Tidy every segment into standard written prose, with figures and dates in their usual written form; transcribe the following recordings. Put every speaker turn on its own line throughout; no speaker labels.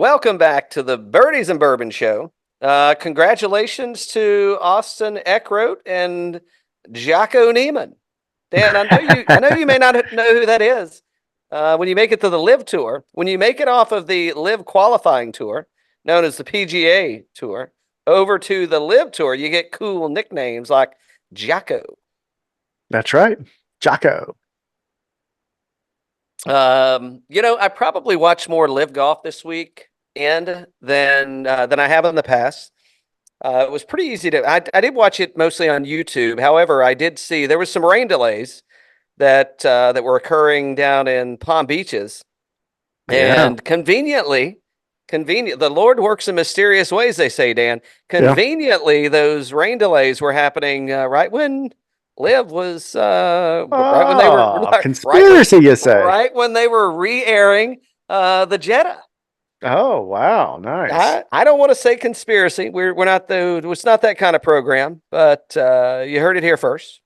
Welcome back to the Birdies and Bourbon Show. Congratulations to Austin Eckroat and Joaquin Niemann. Dan, I know you may not know who that is. When you make it to the LIV Tour, when you make it off of the LIV qualifying tour, known as the PGA Tour, over to the LIV Tour, you get cool nicknames like Jocko.
That's right, Jocko.
I probably watched more LIV Golf this week than I have in the past. It was pretty easy to. I did watch it mostly on YouTube. However, I did see there was some rain delays that were occurring down in Palm Beaches, and conveniently, the Lord works in mysterious ways. They say, Dan. Conveniently, those rain delays were happening right when LIV was right when they were
conspiracy. You say
right when they were re-airing the Jeddah.
Oh wow, nice.
I don't want to say conspiracy. We're not it's not that kind of program, but you heard it here first.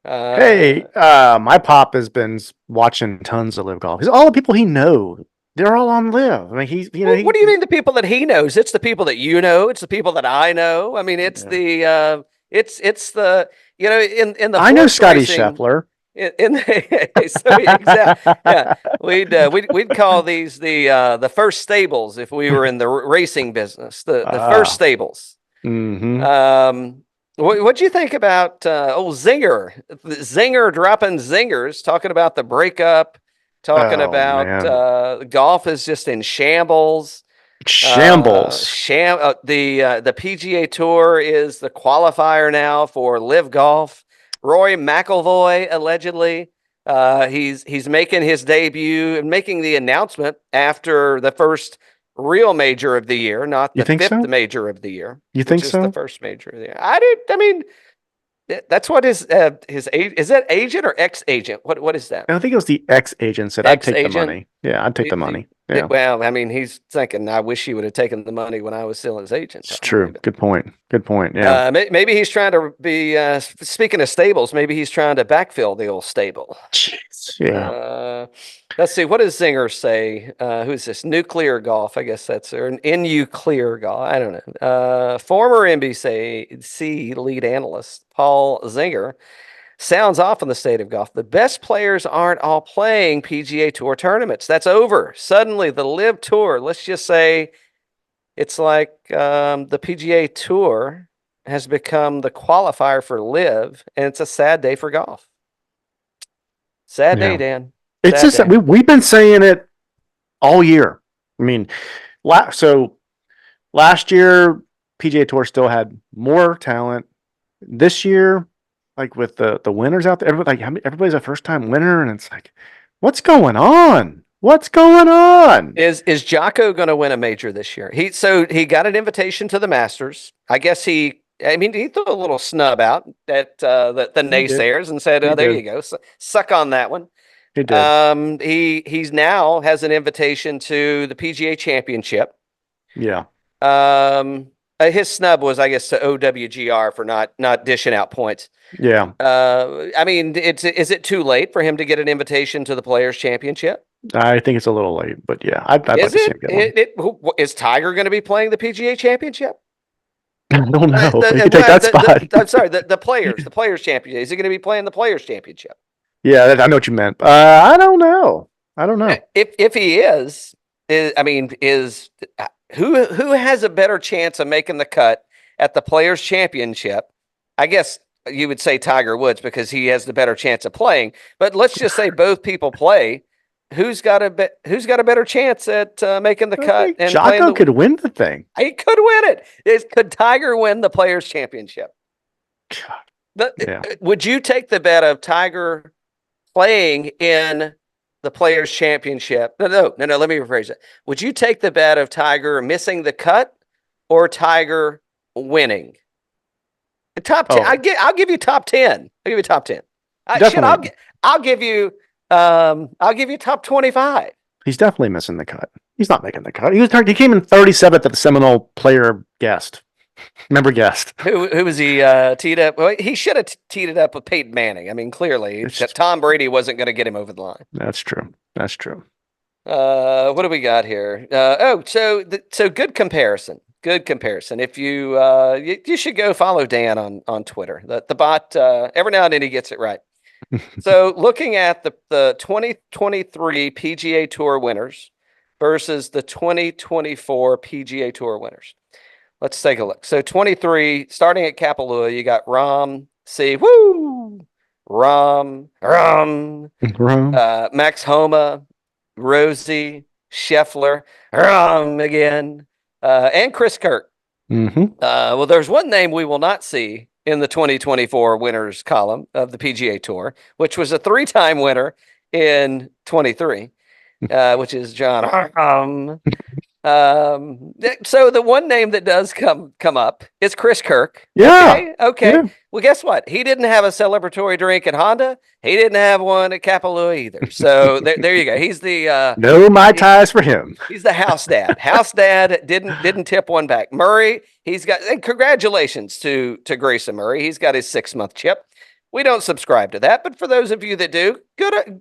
Hey, my pop has been watching tons of LIV Golf. He's all the people he knows. They're all on LIV. I mean,
what do you mean the people that he knows? It's the people that you know. It's the people that I know. I mean, it's the in the
I know Scottie Scheffler.
We'd call these the first stables if we were in the racing business. The first stables.
Mm-hmm.
What'd you think about Zinger dropping zingers, talking about the breakup, talking about golf is just in shambles.
Shambles.
The PGA Tour is the qualifier now for LIV Golf. Rory McIlroy allegedly he's making his debut and making the announcement after the first real major of the year, not the fifth major of the year.
You think so?
The first major of the year. I mean, that's what his is that agent or ex-agent? What is that?
I think it was the ex-agent said I'd take the money. Yeah, I'd take the money. Yeah.
Well, I mean, he's thinking, I wish he would have taken the money when I was still his agent.
It's true. Good point. Yeah.
Maybe he's trying to be, speaking of stables, maybe he's trying to backfill the old stable.
Jeez. Yeah.
Let's see. What does Zinger say? Who's this? Nuclear Golf. I guess that's an NU Clear Golf. I don't know. Former NBC lead analyst Paul Zinger sounds off on the state of golf. The best players aren't all playing PGA Tour tournaments. That's over. Suddenly, the LIV Tour, let's just say it's like the PGA Tour has become the qualifier for LIV, and it's a sad day for golf. Sad day, Dan.
It's just that we've been saying it all year. I mean, so last year, PGA Tour still had more talent. This year, like with the winners out there, everybody's a first-time winner, and it's like, what's going on? What's going on?
Is Jocko going to win a major this year? He got an invitation to the Masters. I guess he threw a little snub out at the naysayers and said, "Oh, there you go, suck on that one."
He did.
He's now has an invitation to the PGA Championship.
Yeah.
His snub was, I guess, to OWGR for not dishing out points.
Yeah.
I mean, is it too late for him to get an invitation to the Players Championship?
I think it's a little late, but yeah, I'd like to see him get one.
Is Tiger going to be playing the PGA Championship?
I don't know. He could take that spot.
I'm sorry, the Players Championship. Is he going to be playing the Players Championship?
Yeah, I know what you meant. I don't know.
If he is who has a better chance of making the cut at the Players Championship? I guess you would say Tiger Woods because he has the better chance of playing. But let's just say both people play. Who's got a better chance at making the cut? And
Jocko could win the thing.
He could win it. Could Tiger win the Players Championship? Would you take the bet of Tiger playing in the Players Championship? No. Let me rephrase it. Would you take the bet of Tiger missing the cut or Tiger winning? The top 10. I'll give you top 10. I'll give you top 10. I'll give you top 25.
He's definitely missing the cut. He's not making the cut. He came in 37th at the Seminole Member Guest.
Who was he teed up? Well, he should have teed it up with Peyton Manning. I mean, clearly Tom Brady wasn't going to get him over the line.
That's true.
What do we got here? So good comparison. Good comparison. If you should go follow Dan on Twitter. The bot every now and then he gets it right. So looking at the 2023 PGA Tour winners versus the 2024 PGA Tour winners. Let's take a look. So 23, starting at Kapalua, you got Max Homa, Rosie, Scheffler, again, and Chris Kirk. Well, there's one name we will not see in the 2024 winners column of the PGA Tour, which was a 3-time winner in 23, which is John. So the one name that does come up is Chris Kirk.
Yeah.
Okay.
Yeah.
Well, guess what? He didn't have a celebratory drink at Honda. He didn't have one at Kapalua either. So there you go. He's the
no Mai Tais for him.
He's the house dad. House dad didn't tip one back. Murray, and congratulations to Grayson Murray. He's got his 6-month chip. We don't subscribe to that, but for those of you that do,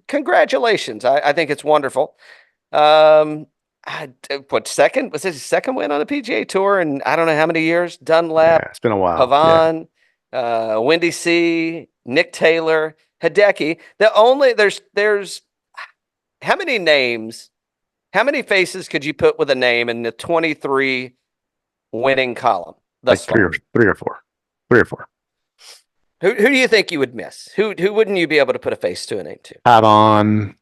congratulations. I think it's wonderful. Second? Was this his second win on the PGA Tour in I don't know how many years? Dunlap.
Yeah, it's been a while.
Pavan, Wendy C, Nick Taylor, Hideki. There's how many names, how many faces could you put with a name in the 23 winning column?
Like three or four.
Who do you think you would miss? Who wouldn't you be able to put a face to a name to?
Pavan,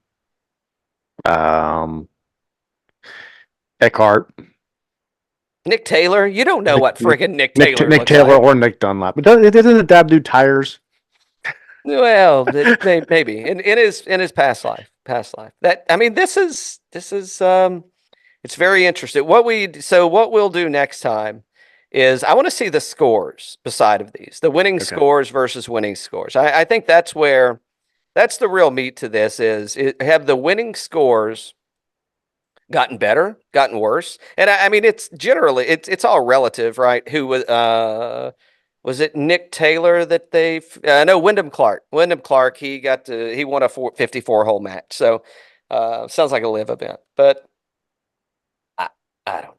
Eckroat.
Nick Taylor? You don't know what friggin' Nick Taylor
Nick Taylor like. Or Nick Dunlap. But doesn't the dad do tires?
Well, maybe in his past life. This is it's very interesting. What we'll do next time is I want to see the scores beside of these, the winning scores versus winning scores. I think that's the real meat to this have the winning scores gotten better, gotten worse? And it's generally, it's all relative, right? Who was it Nick Taylor that no, Wyndham Clark, he won a 54-hole match. So, sounds like a live event, but I don't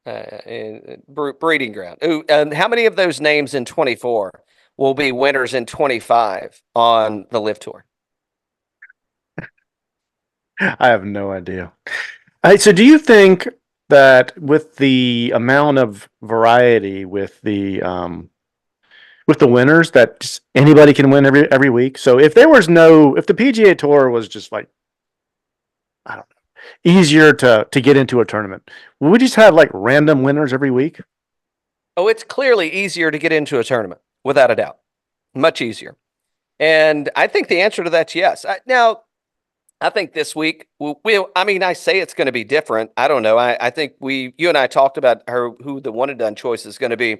know. Breeding ground. Ooh, and how many of those names in 24 will be winners in 25 on the LIV Tour?
I have no idea. So do you think that with the amount of variety with the winners that just anybody can win every week? So if the PGA Tour was just like, I don't know, easier to get into a tournament, would we just have like random winners every week?
Oh, it's clearly easier to get into a tournament, without a doubt. Much easier. And I think the answer to that's yes. I think this week I say it's going to be different. I don't know. I think you and I talked about who the one and done choice is going to be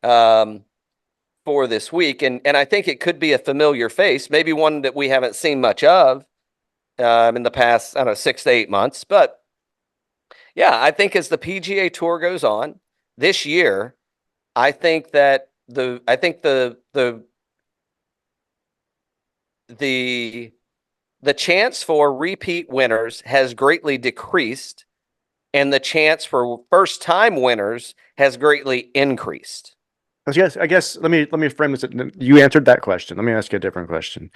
for this week. And I think it could be a familiar face, maybe one that we haven't seen much of in the past, 6 to 8 months. But yeah, I think as the PGA Tour goes on this year, I think that the chance for repeat winners has greatly decreased, and the chance for first-time winners has greatly increased.
I guess let me frame this. You answered that question. Let me ask you a different question.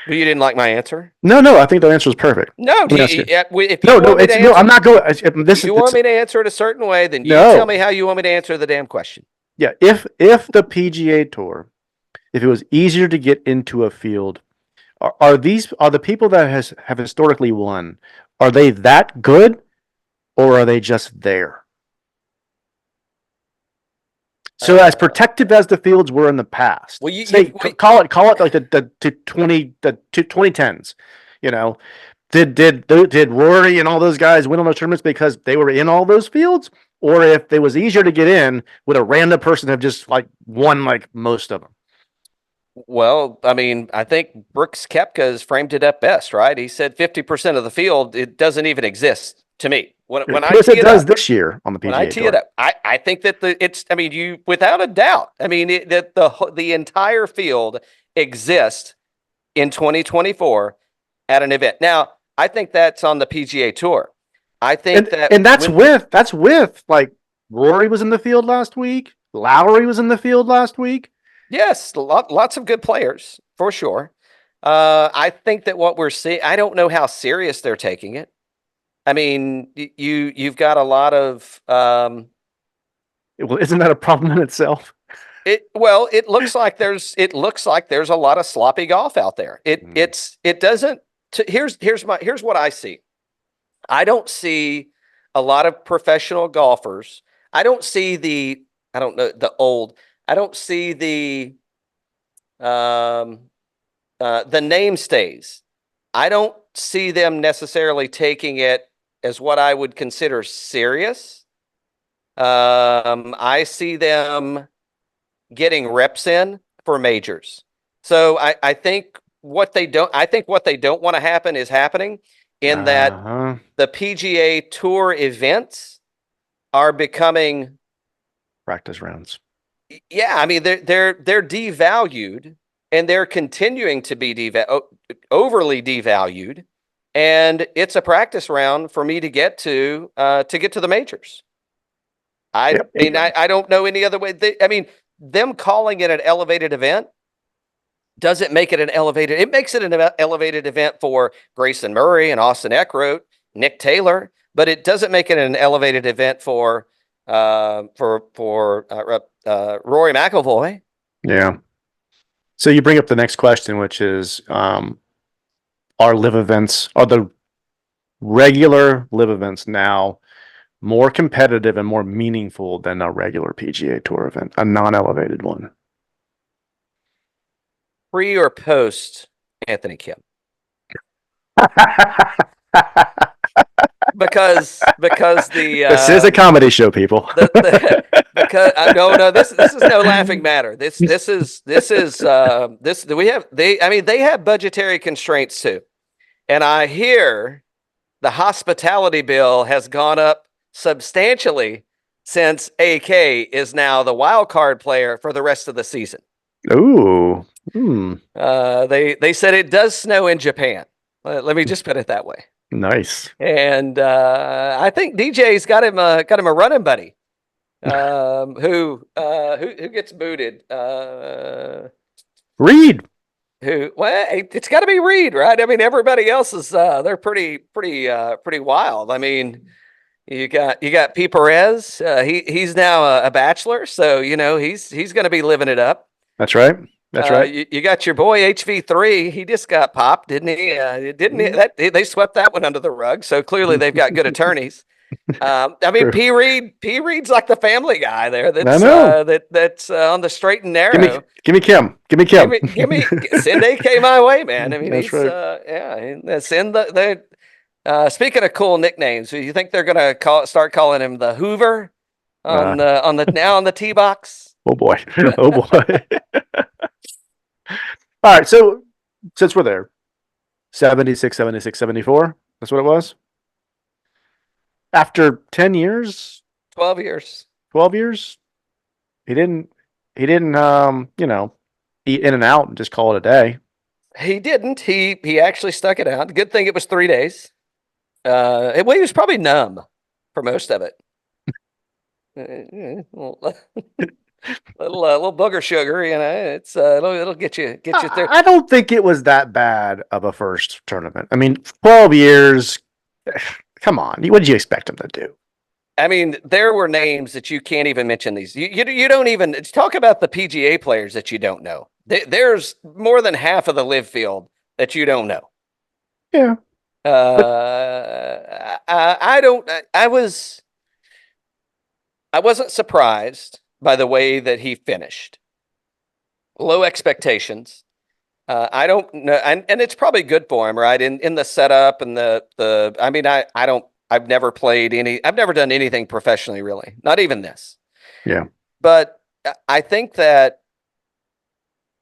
But you didn't like my answer?
No, I think the answer is perfect.
No, I'm not going.
You
want me to answer it a certain way, then you tell me how you want me to answer the damn question.
Yeah, if the PGA Tour, if it was easier to get into a field, are the people that have historically won, are they that good, or are they just there? So as protective as the fields were in the past, call it like the 2010s. You know, did Rory and all those guys win on those tournaments because they were in all those fields, or if it was easier to get in, would a random person have just like won like most of them?
Well, I think Brooks Koepka has framed it up best, right? He said 50% of the field, it doesn't even exist to me. When I
it does this year on the PGA Tour.
When I tee it up, I think that you without a doubt. That the entire field exists in 2024 at an event. Now, I think that's on the PGA Tour. I think
and that's with like Rory was in the field last week. Lowry was in the field last week.
Yes, lots of good players for sure. I think that what we're seeing, I don't know how serious they're taking it. I mean, you've got a lot of
Well, isn't that a problem in itself?
it looks like there's a lot of sloppy golf out there. It doesn't here's what I see. I don't see a lot of professional golfers. I don't see I don't know the old. I don't see the name stays. I don't see them necessarily taking it as what I would consider serious. I see them getting reps in for majors. So I think what they don't want to happen is happening in that the PGA Tour events are becoming
practice rounds.
Yeah, I mean they're devalued, and they're continuing to be overly devalued, and it's a practice round for me to get to the majors. I don't know any other way. Them calling it an elevated event doesn't make it an elevated. It makes it an elevated event for Grayson Murray and Austin Eckroat, Nick Taylor, but it doesn't make it an elevated event for Rory McIlroy.
Yeah. So you bring up the next question, which is, are the regular live events now more competitive and more meaningful than a regular PGA Tour event, a non-elevated one?
Pre or post Anthony Kim? because
this is a comedy show, people.
Because no, this is no laughing matter. They have budgetary constraints too, and I hear the hospitality bill has gone up substantially since AK is now the wild card player for the rest of the season.
Ooh.
They said it does snow in Japan. Let me just put it that way.
Nice.
And I think DJ's got him a running buddy. Who gets booted?
Reed.
Well, it's got to be Reed, right? I mean, everybody else is they're pretty wild. I mean, you got P. Perez. He's now a bachelor, so he's going to be living it up.
That's right. That's right.
You got your boy HV3. He just got popped, didn't he? They swept that one under the rug. So clearly they've got good attorneys. I mean, P. Reed's like the family guy there. That's on the straight and narrow.
Give me Kim.
Send AK my way, man. I mean,
that's right.
Send the. Speaking of cool nicknames, you think they're gonna start calling him the Hoover on the tee box?
Oh boy. All right, so since we're there, 76, 76, 74. That's what it was. After 10 years,
12 years,
he didn't, eat in and out and just call it a day.
He didn't. He actually stuck it out. Good thing it was 3 days. He was probably numb for most of it. Little booger sugar, it's it'll get you there.
I don't think it was that bad of a first tournament. I mean, 12 years. Come on, what did you expect him to do?
I mean, there were names that you can't even mention. These you don't even talk about the PGA players that you don't know. There's more than half of the live field that you don't know.
Yeah.
I wasn't surprised by the way that he finished. Low expectations. I don't know, and it's probably good for him, right? In the setup and I've never done anything professionally, really. Not even this.
Yeah.
But I think that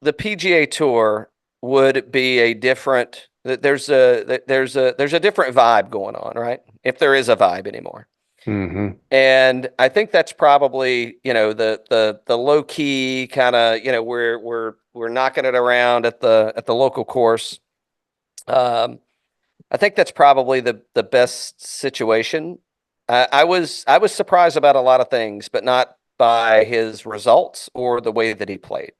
the PGA Tour would be a different. There's a different vibe going on, right? If there is a vibe anymore.
Mm-hmm.
And I think that's probably the low key kind of we're knocking it around at the local course. I think that's probably the best situation. I was surprised about a lot of things, but not by his results or the way that he played.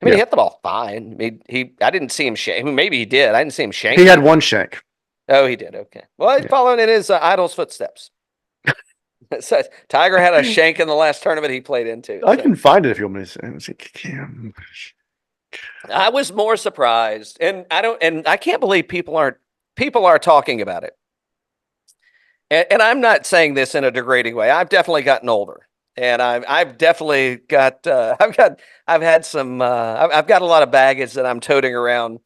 I mean, he hit the ball fine. I didn't see him shank. Maybe he did. I didn't see him shank.
He had one shank.
Oh, he did. Okay. Well, he's following in his idol's footsteps. So Tiger had a shank in the last tournament he played into.
I can find it if you want me to say.
I was more surprised, and I can't believe people are talking about it. And I'm not saying this in a degrading way. I've definitely gotten older, and I've definitely got I've got a lot of baggage that I'm toting around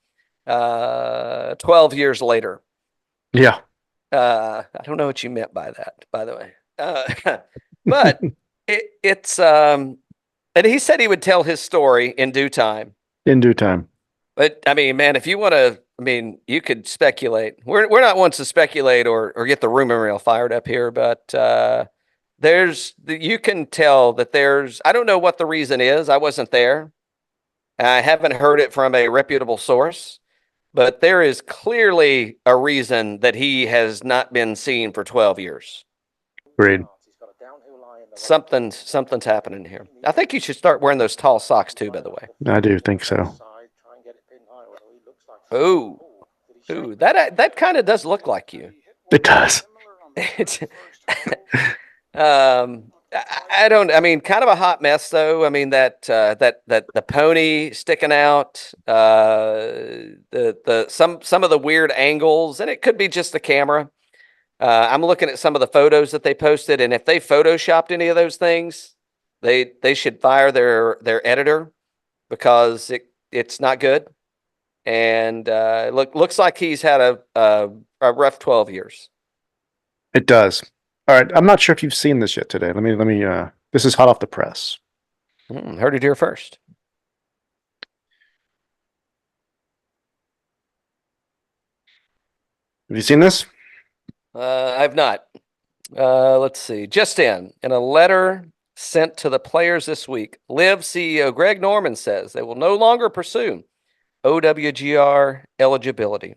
12 years later.
Yeah.
I don't know what you meant by that, by the way. But it's and he said he would tell his story in due time.
In due time.
But I mean, man, if you want to, I mean, you could speculate. We're not ones to speculate or get the rumor mill fired up here, but you can tell that I don't know what the reason is. I wasn't there. I haven't heard it from a reputable source, but there is clearly a reason that he has not been seen for 12 years.
Agreed.
Something's happening here. I think you should start wearing those tall socks too, by the way.
I do think so.
Ooh, that kind of does look like you.
It does.
I mean, kind of a hot mess though. I mean, that the pony sticking out, some of the weird angles, and it could be just the camera. I'm looking at some of the photos that they posted, and if they photoshopped any of those things, they should fire their editor because it's not good. And looks like he's had a rough 12 years.
It does. All right. I'm not sure if you've seen this yet today. Let me this is hot off the press.
Heard it here first.
Have you seen this?
I've not. Let's see. Just in a letter sent to the players this week, LIV CEO Greg Norman says they will no longer pursue OWGR eligibility.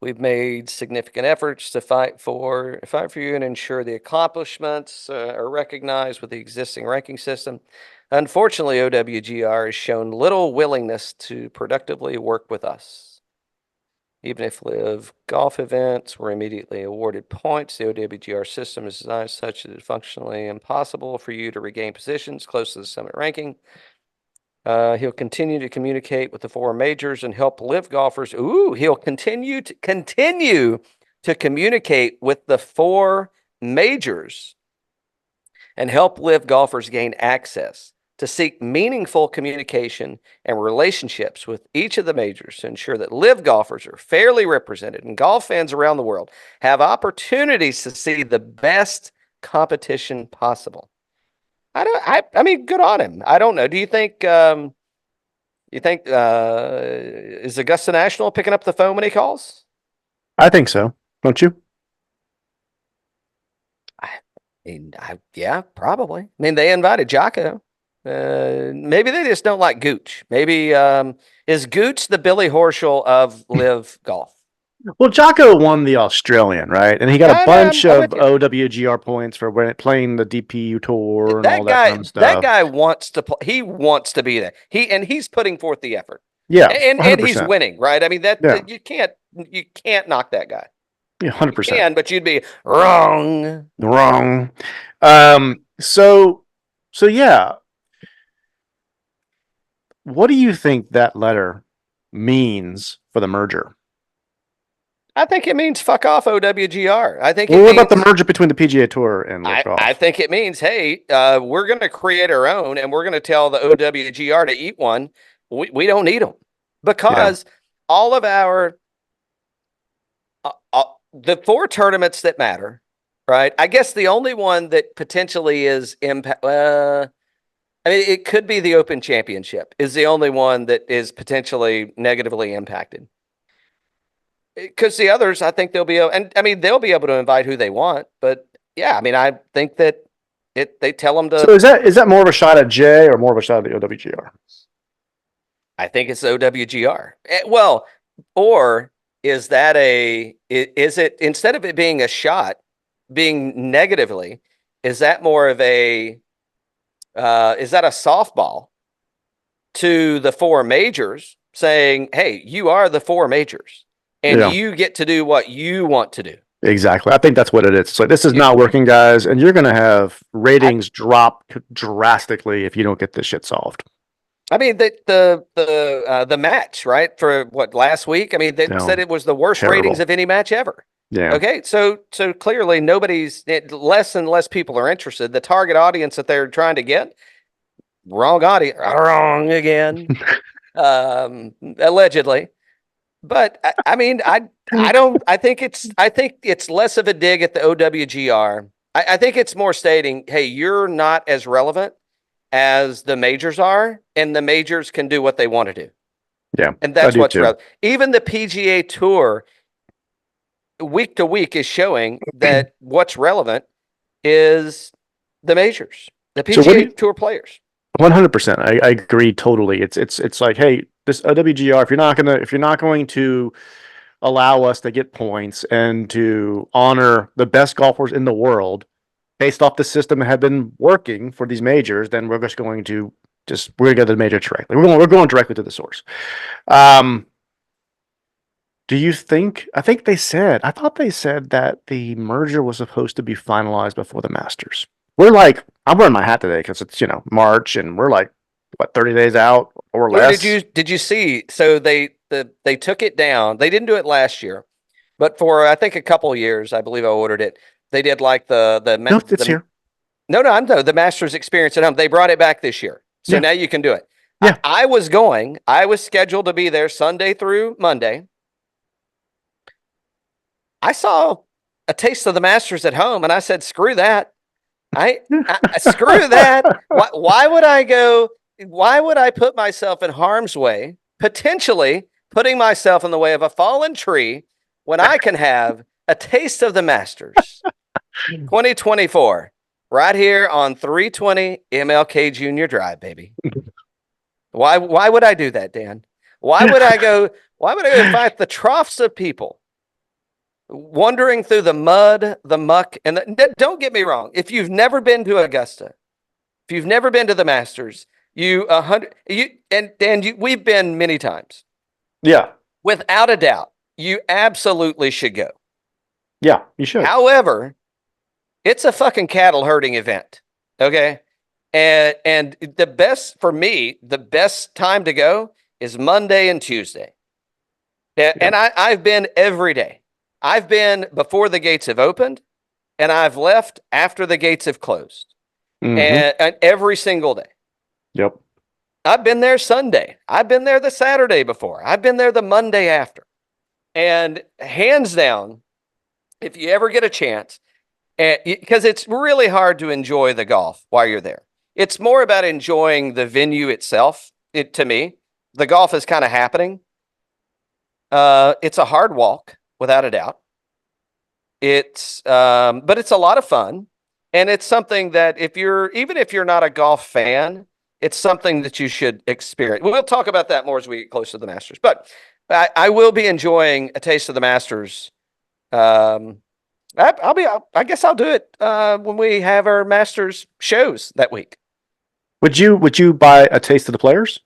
We've made significant efforts to fight for you and ensure the accomplishments are recognized with the existing ranking system. Unfortunately, OWGR has shown little willingness to productively work with us. Even if LIV golf events were immediately awarded points, the OWGR system is designed such that it's functionally impossible for you to regain positions close to the summit ranking. He'll continue to communicate with the four majors and help LIV golfers. He'll continue to communicate with the four majors and help LIV golfers gain access to seek meaningful communication and relationships with each of the majors to ensure that LIV golfers are fairly represented and golf fans around the world have opportunities to see the best competition possible. I mean, good on him. I don't know. Do you think is Augusta National picking up the phone when he calls?
I think so. Don't you?
Yeah, probably. I mean, they invited Jocko. Maybe they just don't like Gooch. Maybe is Gooch the Billy Horschel of LIV golf?
Well, Jocko won the Australian, right? And he got a bunch of OWGR points for playing the DPU tour and all that kind of stuff.
That guy wants to play. He wants to be there. He's putting forth the effort.
Yeah,
and he's winning, right? I mean you can't knock that guy.
Yeah, 100%.
You can, but you'd be wrong.
So yeah. What do you think that letter means for the merger?
I think it means fuck off OWGR. I think.
What about the merger between the PGA Tour and LIV Golf?
I think it means, hey, we're going to create our own, and we're going to tell the OWGR to eat one. We don't need them because all of our the four tournaments that matter, right? I guess the only one that potentially is impact. I mean, it could be the Open Championship is the only one that is potentially negatively impacted. Because the others, I think they'll be able, and I mean, they'll be able to invite who they want. But yeah, I mean, I think that they tell them to.
So is that more of a shot at Jay or more of a shot at the OWGR?
I think it's OWGR. Well, or is it, instead of it being a shot, being negatively, is that more of a, is that a softball to the four majors saying, hey, you are the four majors and you get to do what you want to do?
Exactly. I think that's what it is. So this is not working, guys, and you're going to have ratings drop drastically if you don't get this shit solved.
I mean, the match, right, for what, last week? I mean, they said it was the worst ratings of any match ever.
Yeah.
Okay. So clearly less and less people are interested. The target audience that they're trying to get, wrong audience, wrong again, allegedly. But I mean, I think it's less of a dig at the OWGR. I think it's more stating, hey, you're not as relevant as the majors are, and the majors can do what they want to do.
Yeah.
And that's what's relevant. Even the PGA Tour week to week is showing that what's relevant is the majors, the PGA Tour players.
100%. I agree totally. It's like, hey, this OWGR, if you're not going to allow us to get points and to honor the best golfers in the world based off the system that have been working for these majors, then we're just going to we're going to go to the major directly. We're going directly to the source. Do you think? I thought they said that the merger was supposed to be finalized before the Masters. I'm wearing my hat today because it's March and we're like, what, 30 days out or less?
Did you see? So they took it down. They didn't do it last year, but for I think a couple of years, I believe I ordered it. They did like
it's here.
No, the Masters Experience at Home. They brought it back this year, so now you can do it.
Yeah.
I was scheduled to be there Sunday through Monday. I saw a taste of the Masters at Home, and I said, "Screw that! Screw that! Why would I go? Why would I put myself in harm's way, potentially putting myself in the way of a fallen tree, when I can have a taste of the Masters 2024 right here on 320 MLK Junior Drive, baby? Why would I do that, Dan? Why would I go fight the troughs of people, wandering through the mud, the muck, and don't get me wrong. If you've never been to Augusta, if you've never been to the Masters, we've been many times.
Yeah.
Without a doubt, you absolutely should go.
Yeah, you should.
However, it's a fucking cattle herding event. Okay. And the best time to go is Monday and Tuesday. And I've been every day. I've been before the gates have opened, and I've left after the gates have closed. And every single day.
Yep.
I've been there Sunday. I've been there the Saturday before. I've been there the Monday after. And hands down, if you ever get a chance, because it's really hard to enjoy the golf while you're there. It's more about enjoying the venue itself. To me, the golf is kind of happening. It's a hard walk, without a doubt. But it's a lot of fun. And it's something that even if you're not a golf fan, it's something that you should experience. We'll talk about that more as we get close to the Masters. But I will be enjoying a taste of the Masters. I guess I'll do it when we have our Masters shows that week.
Would you buy a taste of the players?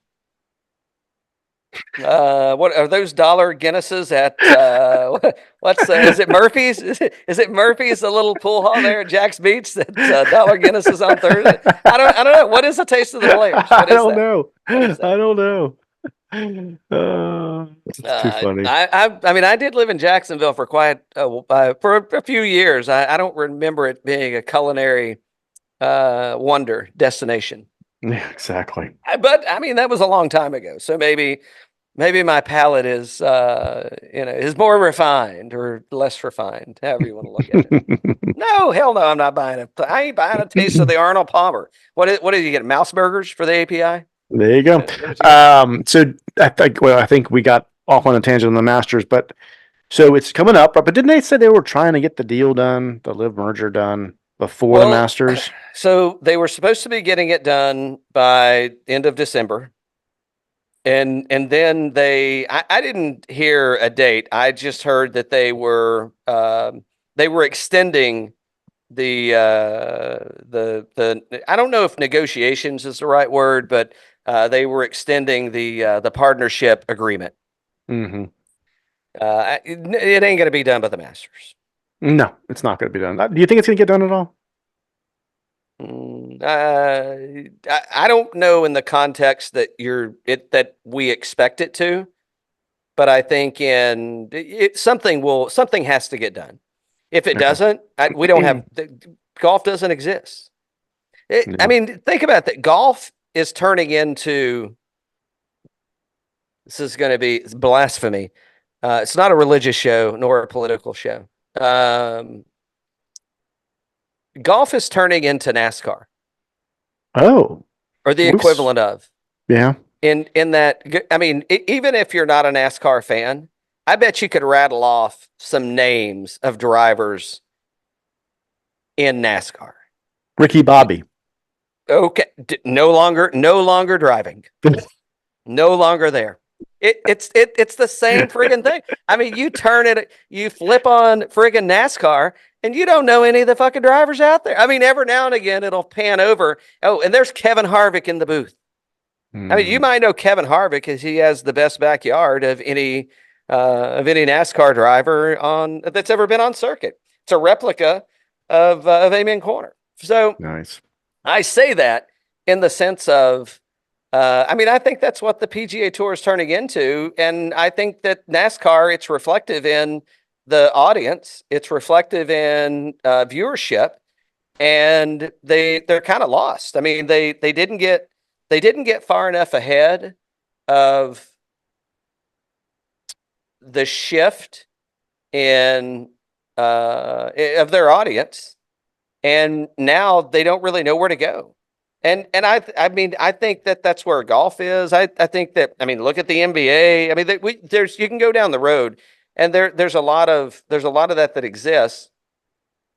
What are those dollar Guinnesses at? Is it Murphy's? Is it Murphy's, the little pool hall there at Jack's Beach? That dollar Guinnesses on Thursday. I don't know. What is the taste of the players?
I don't know. It's too funny.
I mean, I did live in Jacksonville for for a few years. I don't remember it being a culinary wonder destination.
Yeah, exactly.
But I mean, that was a long time ago. So maybe my palate is is more refined or less refined, however you want to look at it. No, hell no, I'm not buying it. I ain't buying a taste of the Arnold Palmer. What did you get? Mouse burgers for the API?
There you go. So I think we got off on a tangent on the Masters, but so it's coming up. But didn't they say they were trying to get the deal done, the LIV merger done before the Masters?
So they were supposed to be getting it done by end of December. And then I didn't hear a date. I just heard that they were extending the I don't know if negotiations is the right word, but they were extending the partnership agreement.
Mm-hmm.
It ain't going to be done by the Masters.
No, it's not going to be done. Do you think it's going to get done at all?
I don't know in the context that that we expect it to, but I think something has to get done. If it doesn't, we don't have golf doesn't exist. I mean, think about that. Golf is turning into, this is going to be blasphemy. It's not a religious show nor a political show. Golf is turning into NASCAR.
Oh,
or the equivalent of.
Yeah.
In that, I mean, even if you're not a NASCAR fan, I bet you could rattle off some names of drivers in NASCAR.
Ricky Bobby.
Okay, no longer driving. No longer there. It's the same friggin' thing. I mean, you flip on friggin' NASCAR, and you don't know any of the fucking drivers out there. I mean, every now and again, it'll pan over. Oh, and there's Kevin Harvick in the booth. I mean, you might know Kevin Harvick because he has the best backyard of any NASCAR driver that's ever been on circuit. It's a replica of Amen Corner. So
nice.
I say that in the sense of, I mean, I think that's what the PGA Tour is turning into, and I think that NASCAR, it's reflective in the audience, it's reflective in viewership, and they're kind of lost. I mean, they didn't get far enough ahead of the shift in of their audience, and now they don't really know where to go. And I mean, I think that's where golf is. I think that, I mean, look at the NBA. I mean, you can go down the road, and there's a lot of that exists.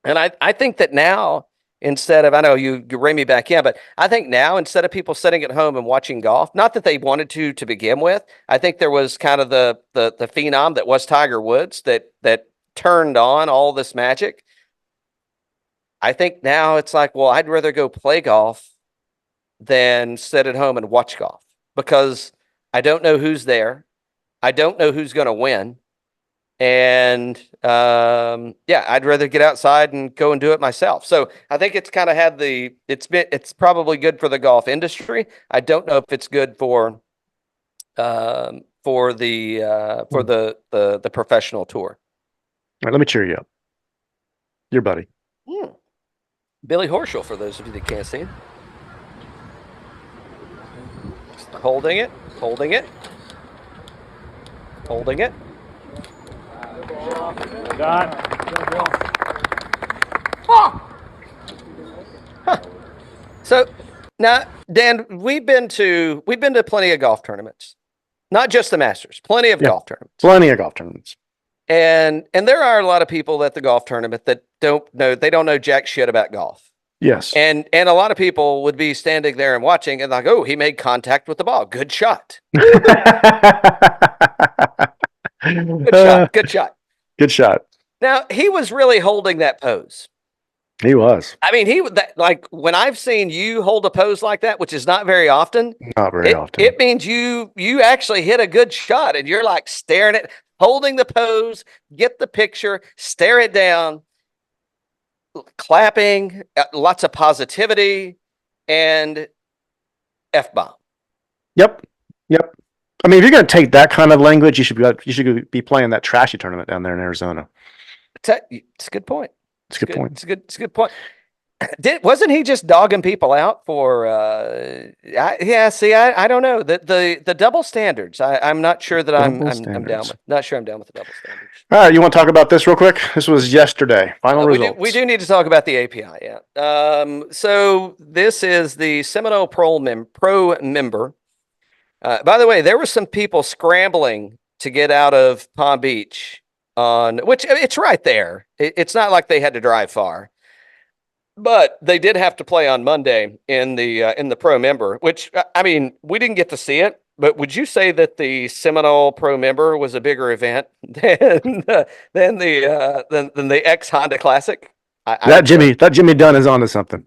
And I think that now, instead of, I know you rein me back in, but I think now, instead of people sitting at home and watching golf, not that they wanted to begin with, I think there was kind of the phenom that was Tiger Woods that turned on all this magic. I think now it's like, well, I'd rather go play golf than sit at home and watch golf, because I don't know who's there. I don't know who's going to win. And yeah, I'd rather get outside and go and do it myself. So I think it's kind of had it's probably good for the golf industry. I don't know if it's good for the professional tour.
All right, let me cheer you up. Your buddy.
Billy Horschel, for those of you that can't see him. Holding it. So now, Dan, we've been to plenty of golf tournaments, not just the Masters, plenty of golf tournaments. And there are a lot of people at the golf tournament that don't know jack shit about golf.
Yes.
And a lot of people would be standing there and watching and like, oh, he made contact with the ball. Good shot. Good shot. Now, he was really holding that pose.
He was.
I mean, like, when I've seen you hold a pose like that, which is not very often.
Not very often.
It means you actually hit a good shot, and you're like staring at, holding the pose, get the picture, stare it down, clapping, lots of positivity, and F-bomb.
Yep. I mean, if you're going to take that kind of language, you should be playing that trashy tournament down there in Arizona.
It's a good point.
It's a
good point. Wasn't he just dogging people out for? I don't know the double standards. I'm not sure that I'm down with. Not sure I'm down with the double standards.
All right, you want to talk about this real quick? This was yesterday. Final results.
We do need to talk about the API. Yeah. So this is the Seminole Pro Member. By the way, there were some people scrambling to get out of Palm Beach which it's right there. It's not like they had to drive far. But they did have to play on Monday in the Pro Member, which, I mean, we didn't get to see it. But would you say that the Seminole Pro Member was a bigger event than the ex Honda Classic? I would say.
That Jimmy Dunn is onto something.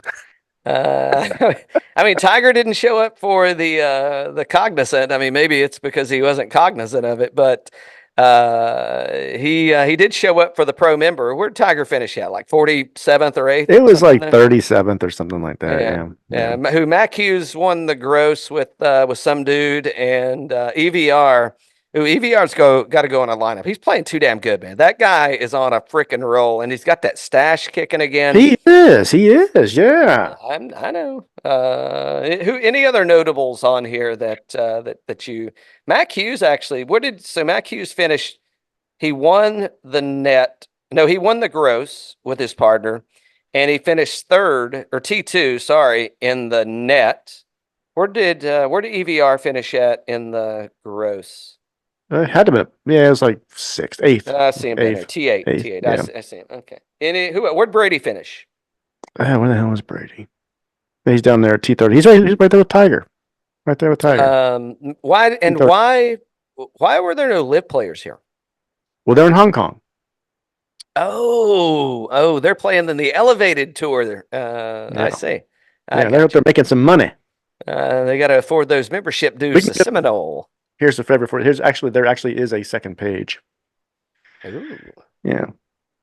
I mean, Tiger didn't show up for the Cognizant. I mean, maybe it's because he wasn't cognizant of it, but he did show up for the Pro Member. Where'd Tiger finish at? Like 47th or 8th?
It was like
there?
37th or something like that. Yeah.
Who Mac Hughes won the gross with some dude, and EVR. Who EVR's got to go on a lineup. He's playing too damn good, man. That guy is on a freaking roll, and he's got that stash kicking again.
He is. Yeah.
I know. Who? Any other notables on here that you? Mac Hughes actually. Mac Hughes finished? He won the net. No, he won the gross with his partner, and he finished third or T2. Sorry, in the net. Where did EVR finish at in the gross?
It had to be. Yeah, it was like 6th, 8th.
I see him there. T8.
Yeah.
I see him. Okay. Where'd Brady finish?
Where the hell was Brady? He's down there at T30. He's right there with Tiger. Right there with Tiger.
Why were there no LIV players here?
Well, they're in Hong Kong.
Oh, they're playing in the elevated tour there. I see.
They're making some money.
They got to afford those membership dues to Seminole.
Here's the favorite for it. There actually is a second page.
Ooh.
Yeah.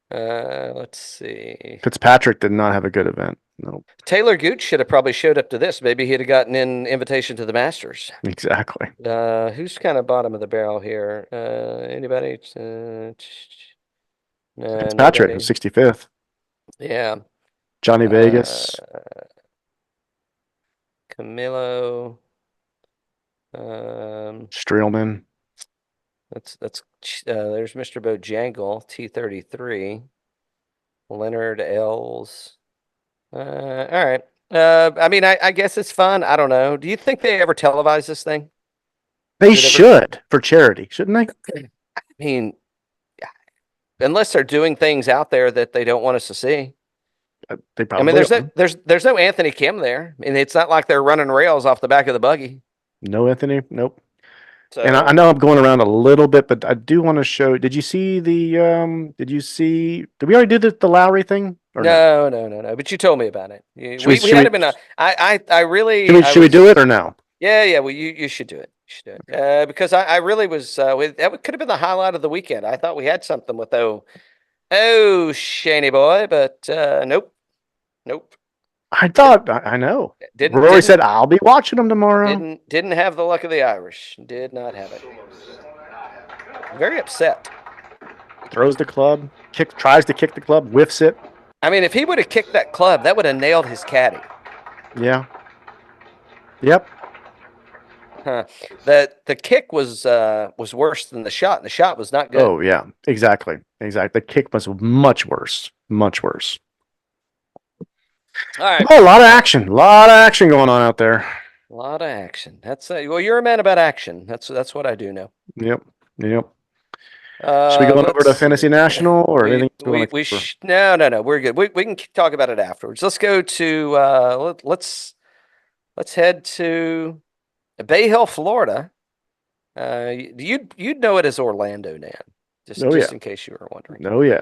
Let's see.
Fitzpatrick did not have a good event. No.
Taylor Gooch should have probably showed up to this. Maybe he'd have gotten an invitation to the Masters.
Exactly.
Who's kind of bottom of the barrel here? Anybody?
Fitzpatrick was 65th.
Yeah.
Johnny Vegas.
Camilo.
Streelman.
There's Mr. Bojangle, T33. Leonard Els. All right. I mean, I guess it's fun. I don't know. Do you think they ever televise this thing?
They should for charity, shouldn't they?
I mean, unless they're doing things out there that they don't want us to see.
They probably.
I mean, there's no Anthony Kim there. I mean, it's not like they're running rails off the back of the buggy.
No Anthony. Nope.
So,
and I know I'm going around a little bit, but I do want to show. Did you see the? Did we already do the Lowry thing?
No. But you told me about it. We had him in a. I really.
Should we do it or no?
Yeah. Well, you should do it. You should do it. Because I really was. That could have been the highlight of the weekend. I thought we had something with Shaney boy, but nope.
I thought I know. Rory said I'll be watching them tomorrow.
Didn't have the luck of the Irish. Did not have it. Very upset.
Throws the club. Tries to kick the club. Whiffs it.
I mean, if he would have kicked that club, that would have nailed his caddy.
Yeah. Yep.
Huh. The kick was worse than the shot. The shot was not good.
Oh yeah, exactly. The kick was much worse.
All right.
Oh, a lot of action going on out there.
A lot of action. That's well, you're a man about action. That's what I do know.
Yep. Should we go over to Fantasy National or anything?
No. We're good. We can talk about it afterwards. Let's go to let's head to Bay Hill, Florida. You'd know it as Orlando, Nan. Just in case you were wondering.
Oh yeah.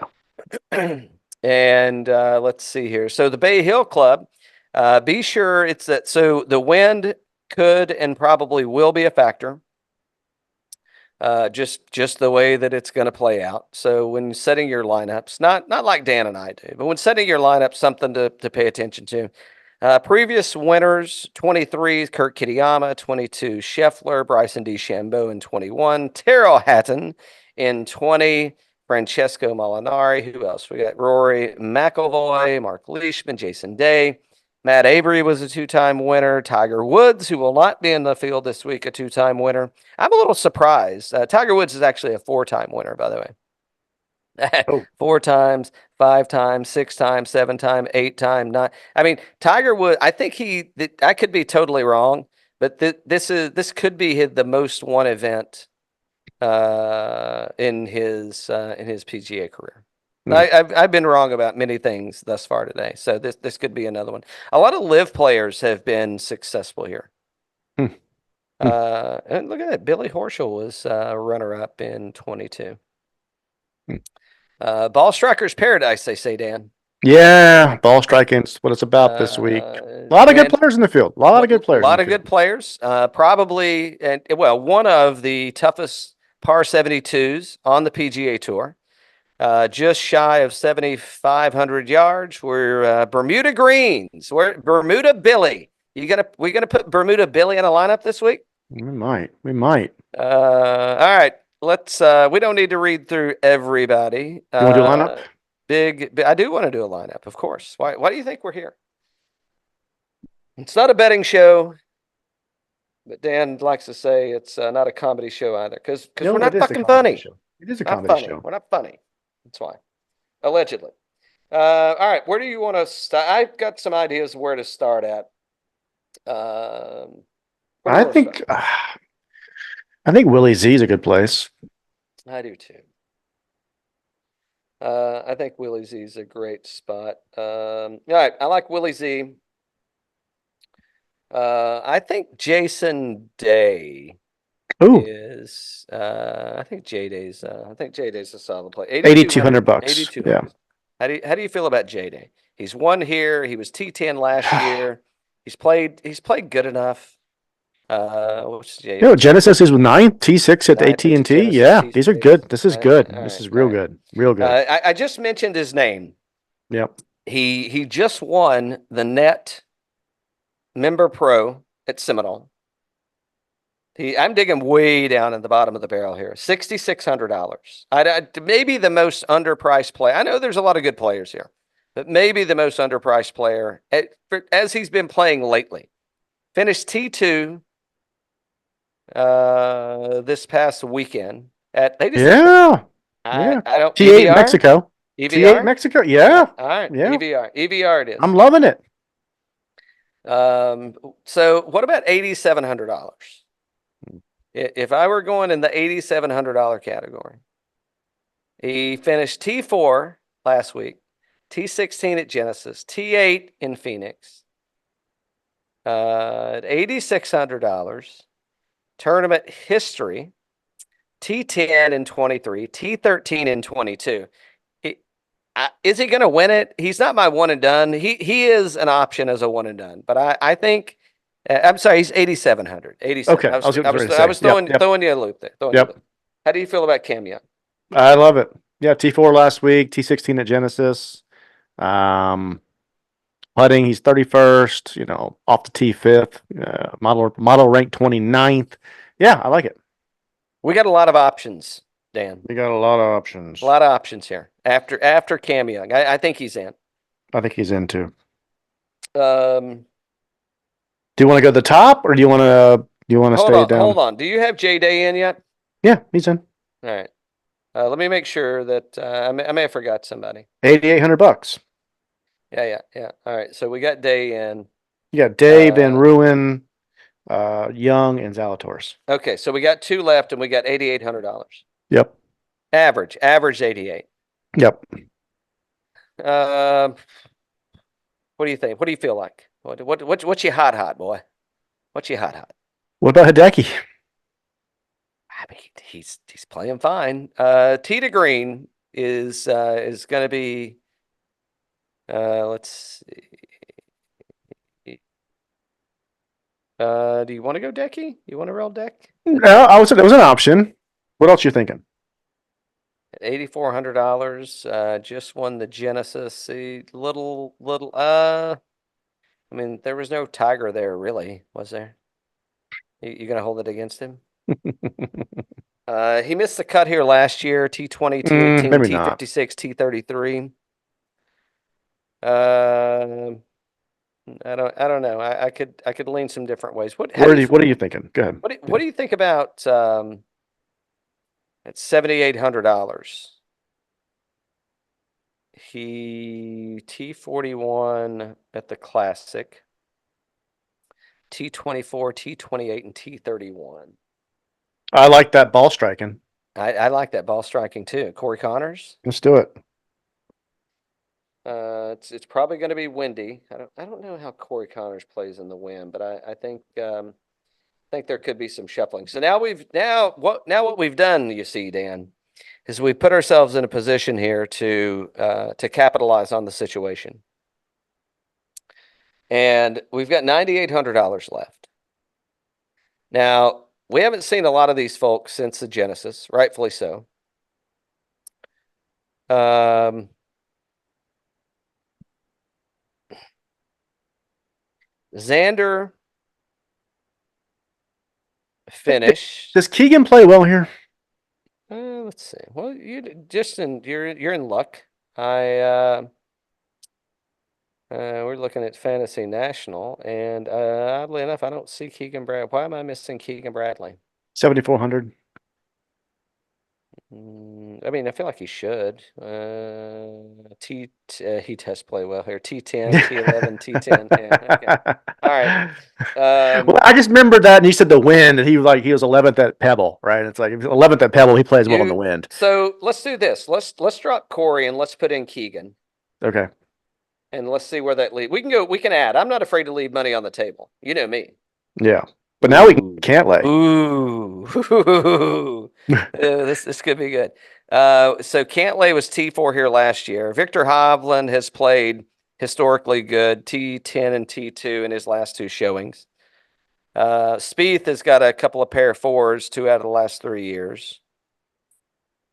And let's see here. So the Bay Hill Club, be sure it's that. So the wind could and probably will be a factor. Just the way that it's going to play out. So when setting your lineups, not like Dan and I do, but when setting your lineup, something to pay attention to. Previous winners: 23, Kurt Kitayama; 22, Scheffler; Bryson DeChambeau in 21; Terrell Hatton in 20. Francesco Molinari. Who else? We got Rory McIlroy, Mark Leishman, Jason Day. Matt Avery was a two-time winner. Tiger Woods, who will not be in the field this week, a two-time winner. I'm a little surprised. Tiger Woods is actually a four-time winner, by the way. 4 times, 5 times, 6 times, 7 times, 8 times, 9. I mean, Tiger Woods, I think I could be totally wrong, but this could be the most won event in his PGA career. I've been wrong about many things thus far today, so this could be another one. A lot of LIV players have been successful here. And look at that. Billy Horschel was runner-up in 22. Ball Striker's Paradise, they say, Dan.
Yeah, ball striking's what it's about this week. A lot of good players in the field. A lot of good players.
A lot of good players. Probably, and well, one of the toughest par 72s on the PGA Tour. Just shy of 7,500 yards. We're Bermuda Greens. We're Bermuda Billy. We gonna put Bermuda Billy in a lineup this week?
We might.
All right. Let's. We don't need to read through everybody.
You want to do a lineup?
I do want to do a lineup, of course. Why do you think we're here? It's not a betting show, but Dan likes to say it's not a comedy show either, because we're not fucking funny.
It is a comedy show.
We're not funny. That's why. Allegedly. All right. Where do you want to start? I've got some ideas where to start at.
I think Willie Z is a good place.
I do too. I think Willie Z is a great spot. All right, I like Willie Z. I think Jason Day is. I think J Day's a solid play.
$8,200. $8,200. Yeah.
How do you feel about J Day? He's won here. He was T10 last year. He's played good enough.
Genesis is with 9, T6 at AT&T. Yeah, these are good. This is good. This is real good. Real good.
I just mentioned his name.
Yep.
He just won the Net Member Pro at Seminole. I'm digging way down in the bottom of the barrel here. $6,600. Maybe the most underpriced play. I know there's a lot of good players here, but maybe the most underpriced player as he's been playing lately. Finished T2 this past weekend at
I don't T8
EVR?
Mexico.
EVR?
T8 Mexico. Yeah.
All right.
Yeah.
EVR it is.
I'm loving it.
So what about $8,700? If I were going in the $8,700 category, he finished T4 last week, T16 at Genesis, T8 in Phoenix, at $8,600. Tournament history, T10 in 23, T13 in 22. Is he going to win it? He's not my one and done. He is an option as a one and done, but I think I'm sorry, he's 8,700. 87.
Okay,
I was throwing you a loop there. How do you feel about Cam Young?
I love it. Yeah, T4 last week, T16 at Genesis. Putting, he's 31st, off the T5th, model rank 29th. Yeah, I like it.
We got a lot of options, Dan.
We got a lot of options.
A lot of options here. After Cam Young. I think he's in.
I think he's in too. Do you want to go to the top or do you want to stay down?
Hold on. Do you have J Day in yet?
Yeah, he's in.
All right. Let me make sure that I may have forgot somebody.
$8,800.
Yeah. All right. So we got Day in.
You got Day, Van Ruin, Young, and Zalatoris.
Okay, so we got 2 left, and we got $8,800.
Yep.
Average 88.
Yep.
What do you think? What do you feel like? What's your hot, boy? What's your hot?
What about Hideki?
I mean, he's playing fine. Tee to green is going to be. Let's see. Do you want to go decky? You want to roll deck?
No, it was an option. What else you thinking?
$8,400. Just won the Genesis. See, little. I mean, there was no Tiger there, really, was there? You gonna hold it against him? He missed the cut here last year. T20, T18, T56, T33. I don't know. I could lean some different ways. What are
you thinking? Go ahead.
What do you think about at $7,800? He T41 at the Classic, T24, T28, and T31.
I like that ball striking.
I like that ball striking too. Corey Connors.
Let's do it.
It's probably going to be windy. I don't know how Corey Connors plays in the wind, but I think think there could be some shuffling. So now what we've done, you see, Dan, is we put ourselves in a position here to capitalize on the situation. And we've got $9,800 left. Now, we haven't seen a lot of these folks since the Genesis, rightfully so. Xander finished.
Does Keegan play well here?
Let's see. Well, you're in luck. We're looking at Fantasy National, and oddly enough, I don't see Keegan Bradley. Why am I missing Keegan Bradley?
7,400.
I mean, I feel like he should. He does play well here. T10, T11, T10. Yeah, okay. All right.
Well, I just remembered that, and he said the wind, and he was 11th at Pebble, right? It's like 11th at Pebble, he plays well in the wind.
So let's do this. Let's drop Corey and let's put in Keegan.
Okay.
And let's see where that leads. We can add. I'm not afraid to leave money on the table. You know me.
Yeah. But now we can't lay.
Ooh. This could be good. So Cantlay was T4 here last year. Viktor Hovland has played historically good, T10 and T2 in his last two showings. Spieth has got a couple of pair of fours 2 out of the last 3 years.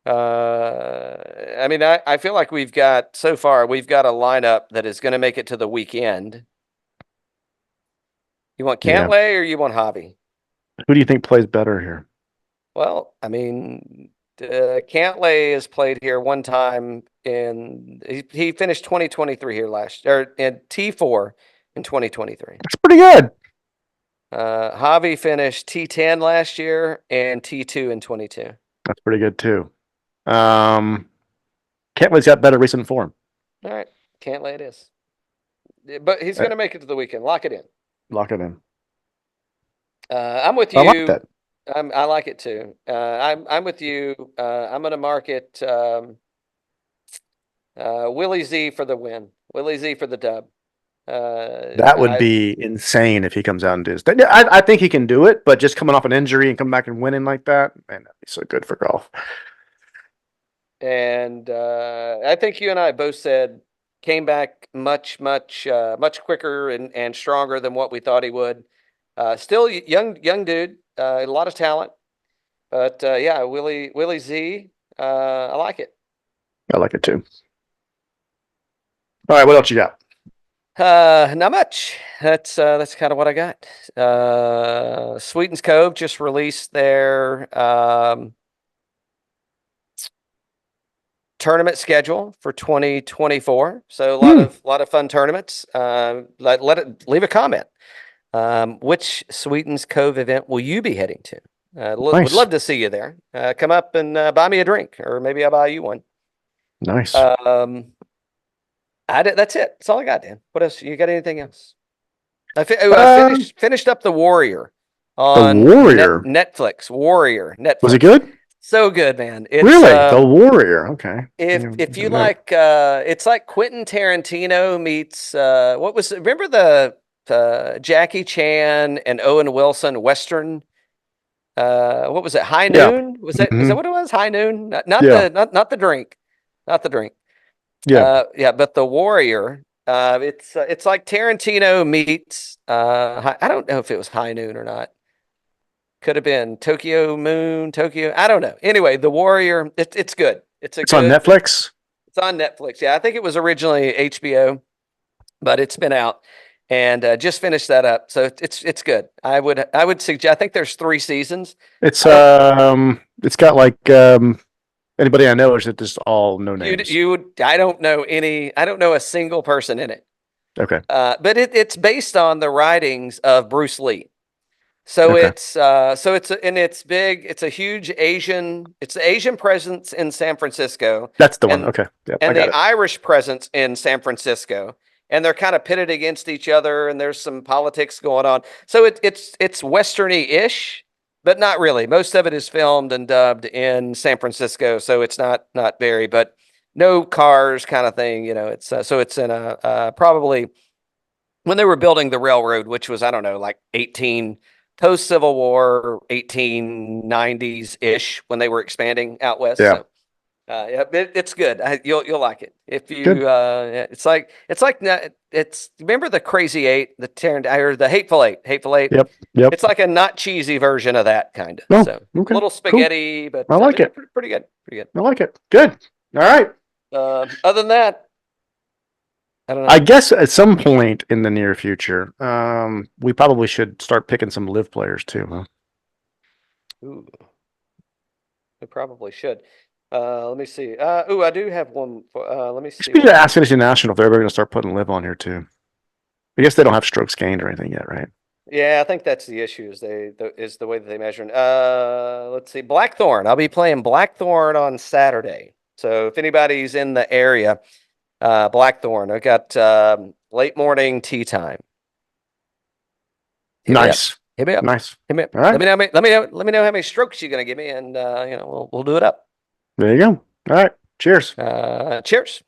I mean, I feel like we've got a lineup that is going to make it to the weekend. You want Cantlay or you want Javi?
Who do you think plays better here?
Well, I mean, Cantlay has played here one time he finished 2023 here in T4 in 2023.
That's pretty good.
Javi finished T10 last year and T2 in 22.
That's pretty good too. Cantlay's got better recent form.
All right, Cantlay it is. But he's going to make it to the weekend. Lock it in.
Lock it in.
I'm with you.
I like that.
I like it too. I'm with you. I'm going to market Willie Z for the win. Willie Z for the dub.
That would be insane if he comes out and does that. I think he can do it, but just coming off an injury and coming back and winning like that, man, that'd be so good for golf.
And I think you and I both said came back much quicker and stronger than what we thought he would. Still young dude, a lot of talent, but yeah, Willie Z, I like it.
I like it too. All right, what else you got?
Not much. That's kind of what I got. Sweetens Cove just released their tournament schedule for 2024. So a lot of fun tournaments. Leave a comment. Which Sweetens Cove event will you be heading to? Nice. Would love to see you there. Come up and buy me a drink, or maybe I'll buy you one.
Nice.
That's it. That's all I got, Dan. What else? You got anything else? I finished up The Warrior on Netflix. Warrior Netflix.
Was it good?
So good, man.
It's, really? The Warrior. Okay.
If you like, it's like Quentin Tarantino meets remember the Jackie Chan and Owen Wilson Western? What was it? High Noon? Yeah. Was that what it was? High Noon? Not the drink. Not the drink.
Yeah.
But The Warrior. It's like Tarantino meets I don't know if it was High Noon or not. Could have been Tokyo. I don't know. Anyway, The Warrior. It's good. It's on
Netflix.
It's on Netflix. Yeah, I think it was originally HBO, but it's been out and just finished that up. So it's good. I would suggest. I think there's 3 seasons.
It's got like anybody I know, or is it just all no names?
I don't know any. I don't know a single person in it.
Okay.
But it's based on the writings of Bruce Lee. So okay. It's big. It's a huge Asian. It's the Asian presence in San Francisco.
That's the one. Okay.
Yep, and the Irish presence in San Francisco, and they're kind of pitted against each other, and there's some politics going on. So it's Westerny-ish, but not really. Most of it is filmed and dubbed in San Francisco, so it's not very, but no cars kind of thing. You know, it's so it's in a probably when they were building the railroad, which was I don't know like post Civil War 1890s ish when they were expanding out west.
Yeah.
So, yeah, it's good. You'll like it if you.
Good.
It's like remember the Crazy Eight, the Hateful Eight.
Yep.
It's like a not cheesy version of that kind of.
Oh,
so
okay.
little spaghetti, but
I like it.
Pretty good. Pretty good.
I like it. Good. All right.
Other than that, I don't know.
I guess at some point in the near future, we probably should start picking some LIV players too. Huh?
Ooh, we probably should. Let me see. I do have one. Let me see.
Speaking of Asking International, if they're ever going to start putting LIV on here too. I guess they don't have strokes gained or anything yet, right?
Yeah, I think that's the issue. Is the way that they measure. Let's see. Blackthorn. I'll be playing Blackthorn on Saturday. So if anybody's in the area, Blackthorn. I've got late morning tea time.
Nice.
Hit me up.
Nice.
Hit me up.
All right.
Let me know how many strokes you're gonna give me, and we'll do it up.
There you go. All right. Cheers.
Cheers.